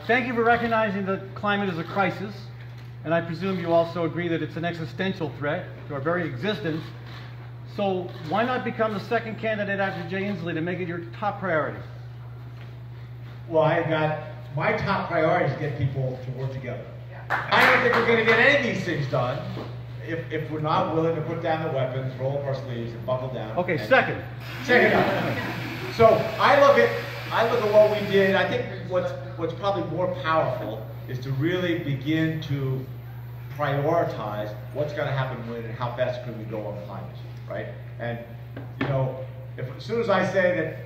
Thank you for recognizing that climate is a crisis, and I presume you also agree that it's an existential threat to our very existence. So why not become the second candidate after Jay Inslee to make it your top priority? Well, my top priority is to get people to work together. I don't think we're going to get any of these things done if we're not willing to put down the weapons, roll up our sleeves, and buckle down. Okay, second. So I look at what we did. I think what's probably more powerful is to really begin to prioritize what's going to happen when and how fast can we go on climate, right? And you know, as soon as I say that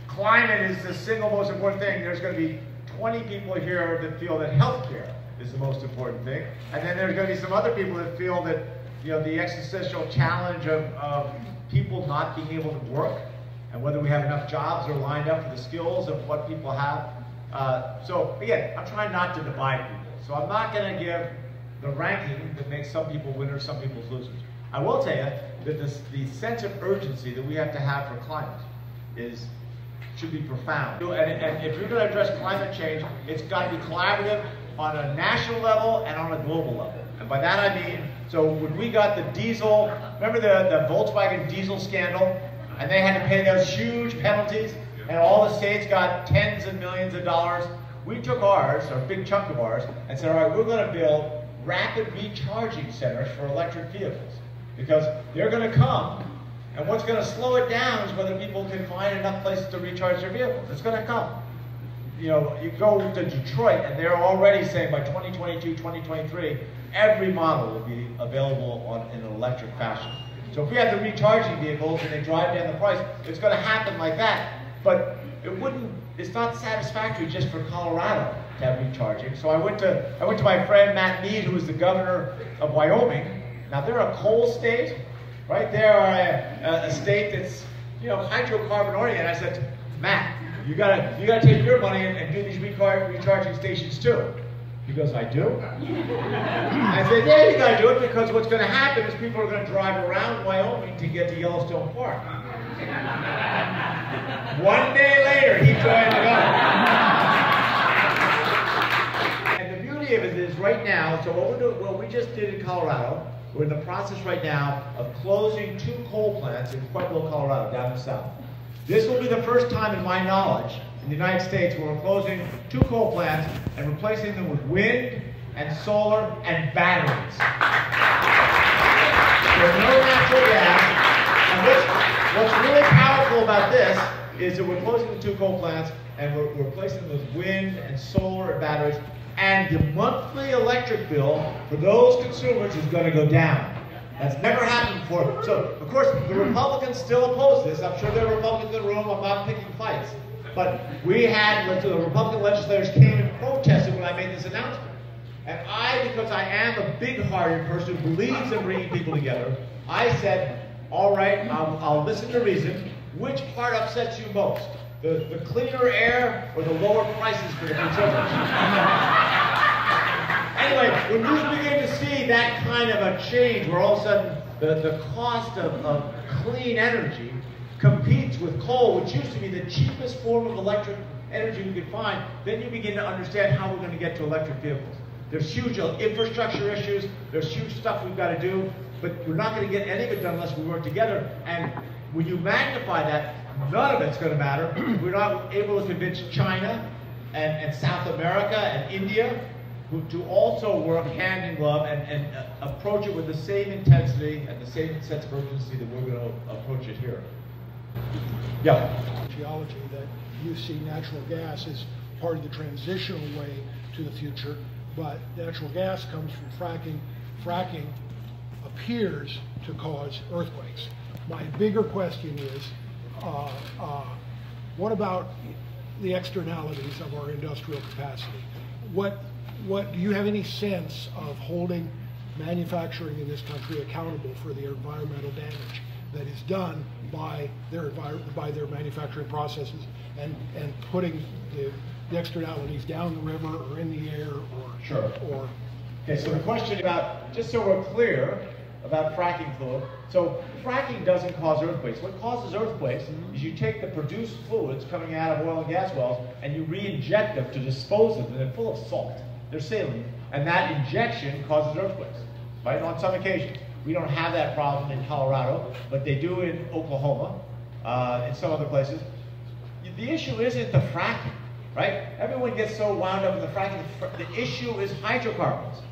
climate is the single most important thing, there's going to be 20 people here that feel that healthcare is the most important thing, and then there's going to be some other people that feel that, you know, the existential challenge of people not being able to work, and whether we have enough jobs are lined up for the skills of what people have. So again, I'm trying not to divide people. So I'm not going to give the ranking that makes some people winners, some people losers. I will tell you that the sense of urgency that we have to have for climate should be profound. And if you're going to address climate change, it's got to be collaborative on a national level and on a global level. And by that I mean, so when we got the diesel, remember the Volkswagen diesel scandal? And they had to pay those huge penalties, and all the states got tens of millions of dollars. We took ours, or a big chunk of ours, and said, all right, we're going to build rapid recharging centers for electric vehicles, because they're going to come, and what's going to slow it down is whether people can find enough places to recharge their vehicles. It's going to come. You know, you go to Detroit, and they're already saying by 2022, 2023, every model will be available in an electric fashion. So if we have the recharging vehicles and they drive down the price, it's going to happen like that. But it's not satisfactory just for Colorado to have recharging. So I went to my friend Matt Mead, who is the governor of Wyoming. Now they're a coal state, right? They're a state that's, you know, hydrocarbon oriented. I said, Matt, you gotta take your money and do these recharging stations too. He goes, I do? I said, yeah, you gotta do it, because what's gonna happen is people are gonna drive around Wyoming to get to Yellowstone Park. One day later, he joined the government. And the beauty of it is right now, so what we just did in Colorado, we're in the process right now of closing 2 coal plants in Pueblo, Colorado, down in the south. This will be the first time in my knowledge in the United States where we're closing 2 coal plants and replacing them with wind and solar and batteries. So no natural gas. And what's really powerful about this is that we're closing the 2 coal plants and we're replacing them with wind and solar and batteries. And the monthly electric bill for those consumers is going to go down. That's never happened before. So, of course, the Republicans still oppose this. I'm sure there are Republicans in the room. I'm not picking fights. But we had, the Republican legislators came and protested when I made this announcement. And because I am a big-hearted person who believes in bringing people together, I said, all right, I'll listen to reason. Which part upsets you most? The cleaner air or the lower prices for the consumers? Anyway, when you begin to see that kind of a change where all of a sudden the cost of clean energy competes with coal, which used to be the cheapest form of electric energy we could find, then you begin to understand how we're going to get to electric vehicles. There's huge infrastructure issues, there's huge stuff we've got to do, but we're not going to get any of it done unless we work together. And when you magnify that, none of it's going to matter. We're not able to convince China and South America and India to also work hand in glove and approach it with the same intensity and the same sense of urgency that we're going to approach it here. Yeah. Geology that you see natural gas as part of the transitional way to the future, but natural gas comes from fracking. Fracking appears to cause earthquakes. My bigger question is, what about the externalities of our industrial capacity? What do you have any sense of holding manufacturing in this country accountable for the environmental damage that is done by their manufacturing processes and putting the externalities down the river or in the air or sure. Okay, so the question about, just so we're clear, about fracking fluid. So fracking doesn't cause earthquakes. What causes earthquakes is you take the produced fluids coming out of oil and gas wells and you re-inject them to dispose of them. They're full of salt. They're saline. And that injection causes earthquakes, right? On some occasions. We don't have that problem in Colorado, but they do in Oklahoma, and some other places. The issue isn't the fracking, right? Everyone gets so wound up in the fracking. The issue is hydrocarbons.